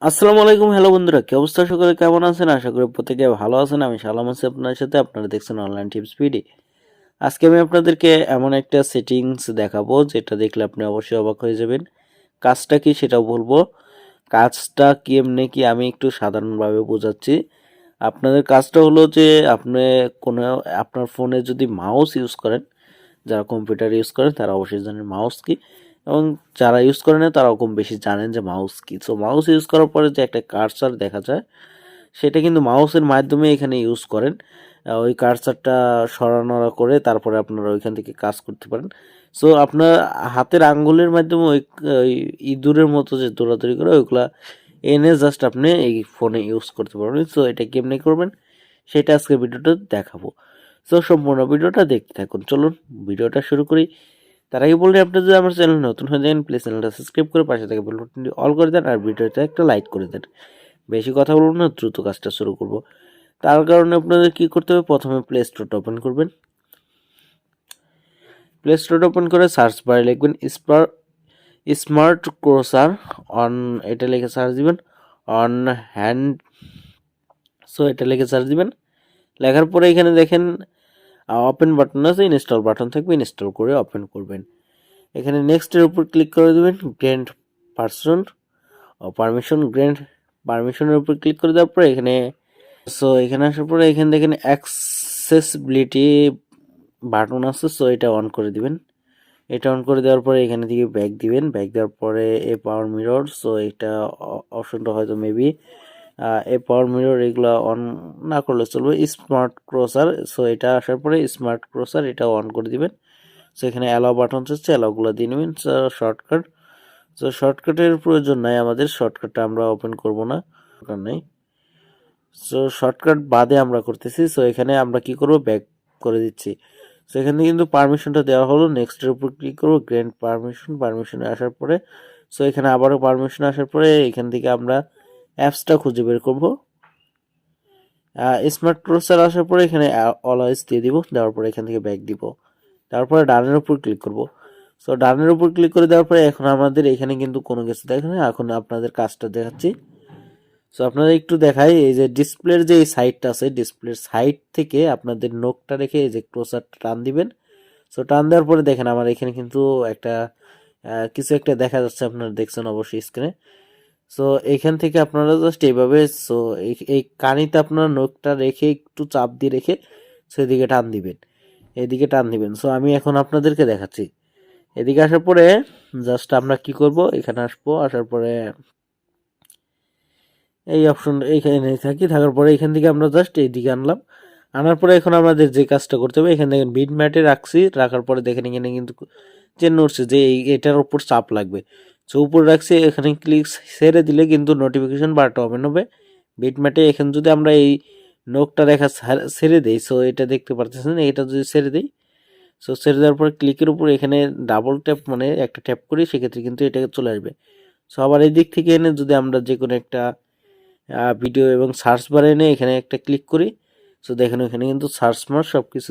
আসসালামু আলাইকুম, হ্যালো বন্ধুরা, কি অবস্থা? সকলে কেমন আছেন? আশা করি প্রত্যেকে ভালো আছেন। আমি সালাম আছি আপনার সাথে। আপনারা দেখছেন অনলাইন টিপস ভিডি। আজকে আমি আপনাদেরকে এমন একটা সেটিংস দেখাবো যেটা দেখলে আপনি অবশ্যই অবাক হয়ে যাবেন। কাজটা কি সেটাও বলবো। কাজটা কি এমনি কি আমি একটু সাধারণভাবে বোঝাচ্ছি। আপনাদের কাজটা হলো যে আপনি কোনো আপনার ফোনে যদি মাউস ইউজ করেন, যারা কম্পিউটার ইউজ করেন তারা অবশ্যই জানেন মাউস কি, এবং যারা ইউজ করে না তারাও কম বেশি জানেন যে মাউস কি। সো মাউস ইউজ করার পরে যে একটা কার্সার দেখা যায়, সেটা কিন্তু মাউসের মাধ্যমে এখানে ইউজ করেন। ওই কার্সারটা সরানোড়া করে তারপরে আপনারা ওইখান থেকে কাজ করতে পারেন। সো আপনার হাতের আঙ্গুলের মাধ্যমে ওই ইঁদুরের মতো যে দৌড়াদৌড়ি করে ওইগুলা এনে জাস্ট আপনি এই ফোনে ইউজ করতে পারবেন। সো এটা কেমনি করবেন সেটা আজকে ভিডিওটা দেখাবো। সো সম্পূর্ণ ভিডিওটা দেখতে থাকুন। চলুন ভিডিওটা শুরু করি। তার আগে বলি, আপনি যদি আমার চ্যানেল নতুন হয়ে যান প্লিজ চ্যানেলটা সাবস্ক্রাইব করে পাশে থেকে বেল বাটনটি অল করে দেন আর ভিডিওটা একটা লাইক করে দেন। বেশি কথা বলবো না, দ্রুত কাজটা শুরু করব। তার কারণে আপনাদের কি করতে হবে, প্রথমে প্লে স্টোরটা ওপেন করবেন। প্লে স্টোরটা ওপেন করে সার্চ বারে লিখবেন স্মার্ট ক্রসার অন, এটা লিখে সার্চ দিবেন। অন হ্যান্ড, সো এটা লিখে সার্চ দিবেন। লেখার পরে এখানে দেখেন ওপেন বাটন আছে, ইনস্টল বাটন থাকবে, ইনস্টল করে ওপেন করবেন। এখানে নেক্সটের উপর ক্লিক করে দেবেন। গ্র্যান্ড পারসন গ্র্যান্ড পারমিশনের উপর ক্লিক করে দেওয়ার পরে এখানে আসার পরে এখানে দেখেন অ্যাক্সেসিবিলিটি বাটন আছে, সো এটা অন করে দিবেন। এটা অন করে দেওয়ার পরে এখানে থেকে ব্যাক দিবেন। ব্যাক দেওয়ার পরে এ পাওয়ার মিরর, সো এটা অপশনটা হয়তো মেবি এ পাওয়ার মিরর এগুলো অন না করলে চলবে। স্মার্ট ক্রসার, সো এটা আসার পরে স্মার্ট ক্রসার এটা অন করে দিবেন। সো এখানে অ্যালাও বাটন হচ্ছে, অ্যালাওগুলো দিয়ে নেবেন। শর্টকাট, সো শর্টকাটের প্রয়োজন নাই আমাদের, শর্টকাটটা আমরা ওপেন করব না, দরকার নেই। সো শর্টকাট বাদে আমরা করতেছি। সো এখানে আমরা কি করব, ব্যাক করে দিচ্ছি। সো এখানে কিন্তু পারমিশনটা দেওয়া হলো, নেক্সটের উপর ক্লিক করব। গ্র্যান্ড পারমিশনে আসার পরে সো এখানে আবারও পারমিশন আসার পরে এখান থেকে আমরা অ্যাপসটা খুঁজে বের করব। স্মার্ট ক্রসার আসার পরে এখানে অলওয়েজ দিয়ে দিব, দেওয়ার পরে এখান থেকে ব্যাক দিব, তারপরে ডানের উপর ক্লিক করব। সো ডানের উপর ক্লিক করে দেওয়ার পরে এখন আমাদের এখানে কিন্তু কোনো কিছু দেখেন, এখন আপনাদের কাজটা দেখাচ্ছি। সো আপনাদের একটু দেখাই, এই যে ডিসপ্লের যে সাইডটা আছে, ডিসপ্লের সাইড থেকে আপনাদের নোকটা রেখে এই যে ক্লোজারটা টান দিবেন। সো টান দেওয়ার পরে দেখেন আমার এখানে কিন্তু একটা কিছু একটা দেখা যাচ্ছে, আপনারা দেখছেন অবশ্যই স্ক্রিনে। সো এইখান থেকে আপনারা জাস্ট এইভাবে, সো এই কানিতে আপনারা নোকটা রেখে একটু চাপ দিয়ে রেখে সেদিকে টান দিবেন, এদিকে টান দিবেন। সো আমি এখন আপনাদেরকে দেখাচ্ছি। এদিকে আসার পরে জাস্ট আমরা কি করব, এখানে আসবো, আসার পরে এই অপশন এইখানে থাকার পরে এখান থেকে আমরা জাস্ট এইদিকে আনলাম। আনার পরে এখন আমাদের যে কাজটা করতে হবে, এখানে দেখেন বিট ম্যাটে রাখছি, রাখার পরে দেখেন এখানে কিন্তু চেন উঠছে যে এটার উপর চাপ লাগবে। সো উপরে রাখছি, এখানে ক্লিক ছেড়ে দিলে কিন্তু নোটিফিকেশন বারটা ওপেন হবে বিট ম্যাটে। এখানে যদি আমরা এই নোকটা রেখা ছেড়ে দিই, সো এটা দেখতে পারতেছেন, এটা যদি ছেড়ে দিই, সো ছেড়ে দেওয়ার পরে ক্লিকের উপর এখানে ডাবল ট্যাপ, মানে একটা ট্যাপ করি, সেক্ষেত্রে কিন্তু এটা চলে আসবে। সো আবার এই দিক থেকে এনে যদি আমরা যে কোনো একটা ভিডিও এবং সার্চ বারে এনে এখানে একটা ক্লিক করি, সো দেখেন এখানে কিন্তু সার্চ মার সব কিছু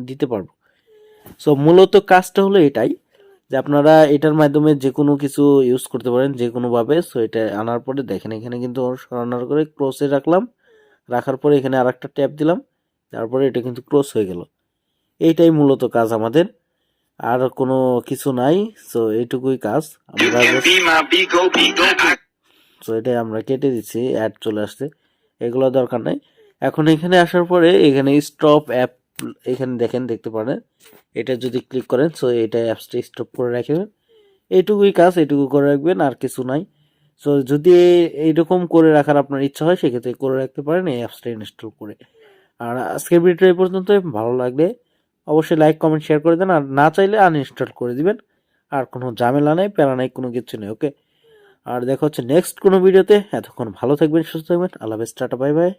দিতে পারবো। সো মূলত কাজটা হলো এটাই, যে আপনারা এটার মাধ্যমে যে কোনো কিছু ইউজ করতে পারেন যে কোনোভাবে। সো এটা আনার পরে দেখেন এখানে কিন্তু সরানোর করে ক্রসে রাখলাম, রাখার পরে এখানে আর একটা ট্যাপ দিলাম, তারপরে এটা কিন্তু ক্রস হয়ে গেল। এইটাই মূলত কাজ আমাদের, আর কোনো কিছু নাই। সো এইটুকুই কাজ আমরা। সো এটাই আমরা কেটে দিচ্ছি, অ্যাড চলে আসছে, এগুলো দরকার নাই। এখন এখানে আসার পরে এখানে স্টপ অ্যাপ, এখানে দেখেন দেখতে পারেন, এটা যদি ক্লিক করেন সো এটা অ্যাপসটা স্টপ করে রাখবেন। এইটুকুই কাজ, এইটুকু করে রাখবেন, আর কিছু নাই। সো যদি এইরকম করে রাখার আপনার ইচ্ছা হয় সেক্ষেত্রে করে রাখতে পারেন এই অ্যাপসটা ইনস্টল করে। আর আজকের ভিডিওটা এই পর্যন্ত, ভালো লাগলে অবশ্যই লাইক কমেন্ট শেয়ার করে দেন, আর না চাইলে আনইনস্টল করে দিবেন। আর কোনো ঝামেলা নেই, প্যারা নাই, কোনো কিছু নেই। ওকে, আর দেখা হচ্ছে নেক্সট কোনো ভিডিওতে। এতক্ষণ ভালো থাকবেন, সুস্থ থাকবেন, আল্লাহ হাফেজ, টাটা, বাই বাই।